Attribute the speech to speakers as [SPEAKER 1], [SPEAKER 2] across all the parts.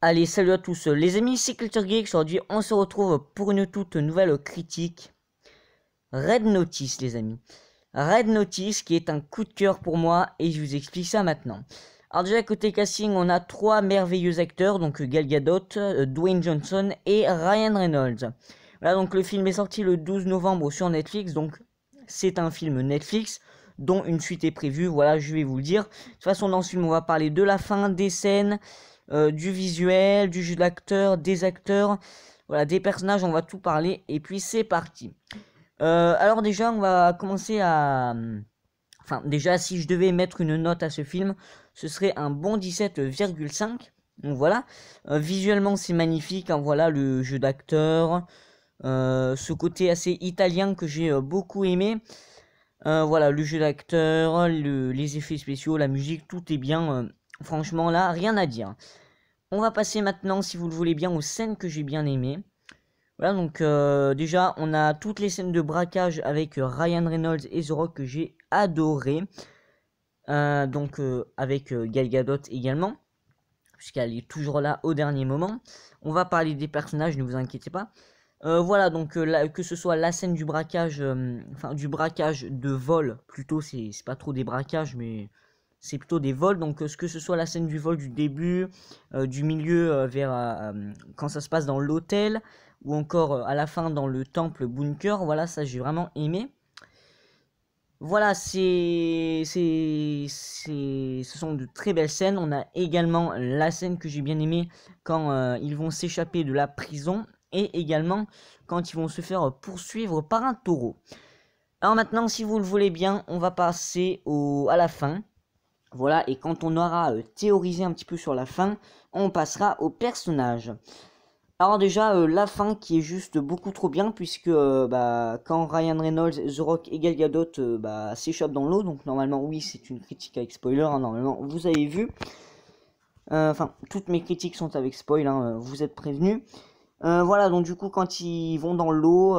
[SPEAKER 1] Allez, salut à tous les amis, c'est Culture Geek. Aujourd'hui, on se retrouve pour une toute nouvelle critique. Red Notice, les amis. Red Notice qui est un coup de cœur pour moi et je vous explique ça maintenant. Alors déjà, côté casting, on a trois merveilleux acteurs, donc Gal Gadot, Dwayne Johnson et Ryan Reynolds. Voilà, donc le film est sorti le 12 novembre sur Netflix, donc c'est un film Netflix dont une suite est prévue, voilà, je vais vous le dire. De toute façon, dans ce film, on va parler de la fin, des scènes, du visuel, du jeu d'acteur, des acteurs, voilà, des personnages, on va tout parler, et puis c'est parti. Alors déjà, on va commencer à... Enfin, déjà, si je devais mettre une note à ce film, ce serait un bon 17,5. Donc voilà, visuellement c'est magnifique, hein, voilà le jeu d'acteur, ce côté assez italien que j'ai beaucoup aimé. Voilà, le jeu d'acteur, les effets spéciaux, la musique, tout est bien. Franchement là, rien à dire. On va passer maintenant, si vous le voulez bien, aux scènes que j'ai bien aimées. Voilà, donc déjà, on a toutes les scènes de braquage avec Ryan Reynolds et The Rock que j'ai adoré. Donc avec Gal Gadot également, puisqu'elle est toujours là au dernier moment. On va parler des personnages, ne vous inquiétez pas. Voilà, donc que ce soit la scène du braquage, enfin du braquage de vol, plutôt, c'est pas trop des braquages, mais c'est plutôt des vols. Donc que ce soit la scène du vol du début, du milieu vers quand ça se passe dans l'hôtel, ou encore à la fin dans le temple bunker, voilà, ça j'ai vraiment aimé. Voilà, ce sont de très belles scènes. On a également la scène que j'ai bien aimée quand ils vont s'échapper de la prison et également quand ils vont se faire poursuivre par un taureau. Alors maintenant, si vous le voulez bien, on va passer à la fin. Voilà, et quand on aura théorisé un petit peu sur la fin, on passera au personnage. Alors déjà, la fin qui est juste beaucoup trop bien, puisque quand Ryan Reynolds, The Rock et Gal Gadot s'échappent dans l'eau, donc normalement, oui, c'est une critique avec spoiler, hein, normalement, vous avez vu. Enfin, toutes mes critiques sont avec spoil, hein, vous êtes prévenus. Voilà, donc du coup, quand ils vont dans l'eau,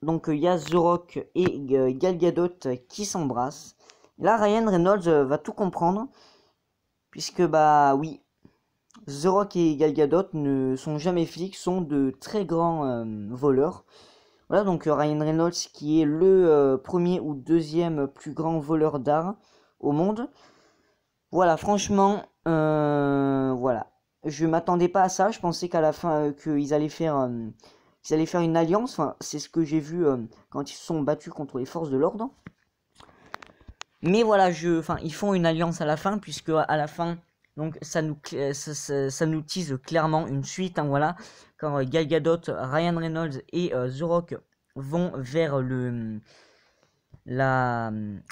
[SPEAKER 1] donc il y a The Rock et Gal Gadot qui s'embrassent. Là, Ryan Reynolds va tout comprendre, puisque oui, The Rock et Gal Gadot ne sont jamais flics, sont de très grands voleurs. Voilà, donc Ryan Reynolds qui est le premier ou deuxième plus grand voleur d'art au monde. Voilà, franchement, voilà. Je m'attendais pas à ça, je pensais qu'à la fin, qu'ils allaient faire une alliance. Enfin, c'est ce que j'ai vu quand ils se sont battus contre les forces de l'ordre. Mais voilà, ils font une alliance à la fin, puisque à la fin... Donc ça nous tease clairement une suite, hein, voilà. Quand Gal Gadot, Ryan Reynolds et The Rock vont vers le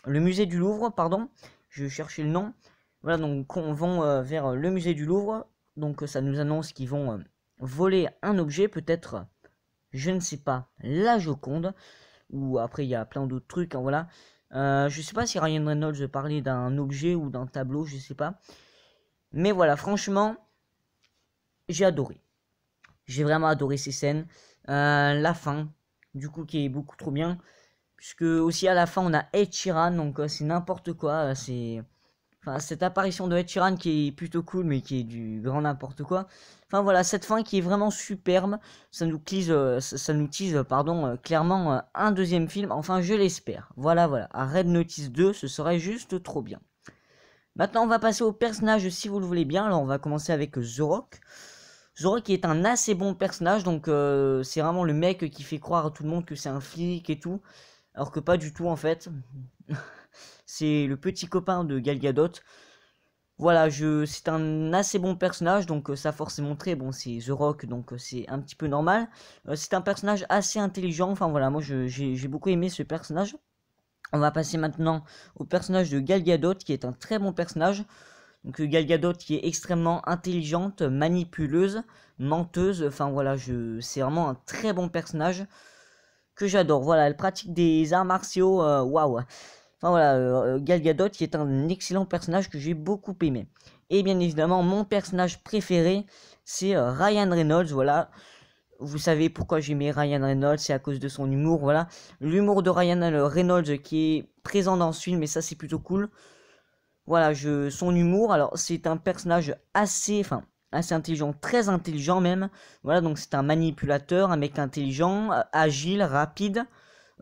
[SPEAKER 1] musée du Louvre, pardon, je cherchais le nom. Voilà, donc on vont vers le musée du Louvre. Donc ça nous annonce qu'ils vont voler un objet, peut-être, je ne sais pas, la Joconde. Ou après il y a plein d'autres trucs, hein, voilà. Je sais pas si Ryan Reynolds parlait d'un objet ou d'un tableau, je sais pas. Mais voilà, franchement, j'ai adoré. J'ai vraiment adoré ces scènes. La fin, du coup, qui est beaucoup trop bien. Puisque aussi à la fin, on a Ed Sheeran, donc c'est n'importe quoi. Enfin, cette apparition de Ed Sheeran qui est plutôt cool, mais qui est du grand n'importe quoi. Enfin voilà, cette fin qui est vraiment superbe. Ça nous tease, clairement un deuxième film. Enfin, je l'espère. Voilà, voilà. À Red Notice 2, ce serait juste trop bien. Maintenant, on va passer au personnage si vous le voulez bien. Alors, on va commencer avec The Rock. The Rock est un assez bon personnage. Donc, c'est vraiment le mec qui fait croire à tout le monde que c'est un flic et tout. Alors que pas du tout, en fait. C'est le petit copain de Gal Gadot. Voilà, c'est un assez bon personnage. Donc, sa force est montrée. Bon, c'est The Rock, donc c'est un petit peu normal. C'est un personnage assez intelligent. Enfin, voilà, moi, j'ai beaucoup aimé ce personnage. On va passer maintenant au personnage de Gal Gadot, qui est un très bon personnage. Donc Gal Gadot qui est extrêmement intelligente, manipuleuse, menteuse. Enfin voilà, c'est vraiment un très bon personnage que j'adore. Voilà, elle pratique des arts martiaux, waouh. Enfin voilà, Gal Gadot qui est un excellent personnage que j'ai beaucoup aimé. Et bien évidemment, mon personnage préféré, c'est Ryan Reynolds. Voilà. Vous savez pourquoi j'aimais Ryan Reynolds, c'est à cause de son humour, voilà. L'humour de Ryan Reynolds qui est présent dans ce film, et ça c'est plutôt cool. Voilà, son humour, alors c'est un personnage assez, enfin, assez intelligent, très intelligent même. Voilà, donc c'est un manipulateur, un mec intelligent, agile, rapide,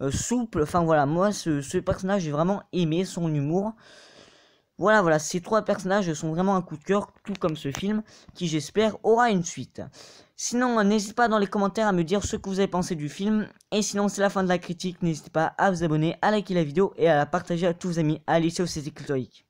[SPEAKER 1] souple. Enfin voilà, moi ce personnage j'ai vraiment aimé son humour. Voilà, ces 3 personnages sont vraiment un coup de cœur, tout comme ce film, qui j'espère aura une suite. Sinon, n'hésitez pas dans les commentaires à me dire ce que vous avez pensé du film. Et sinon, c'est la fin de la critique, n'hésitez pas à vous abonner, à liker la vidéo et à la partager à tous vos amis. Allez, ciao, c'était Cultorique.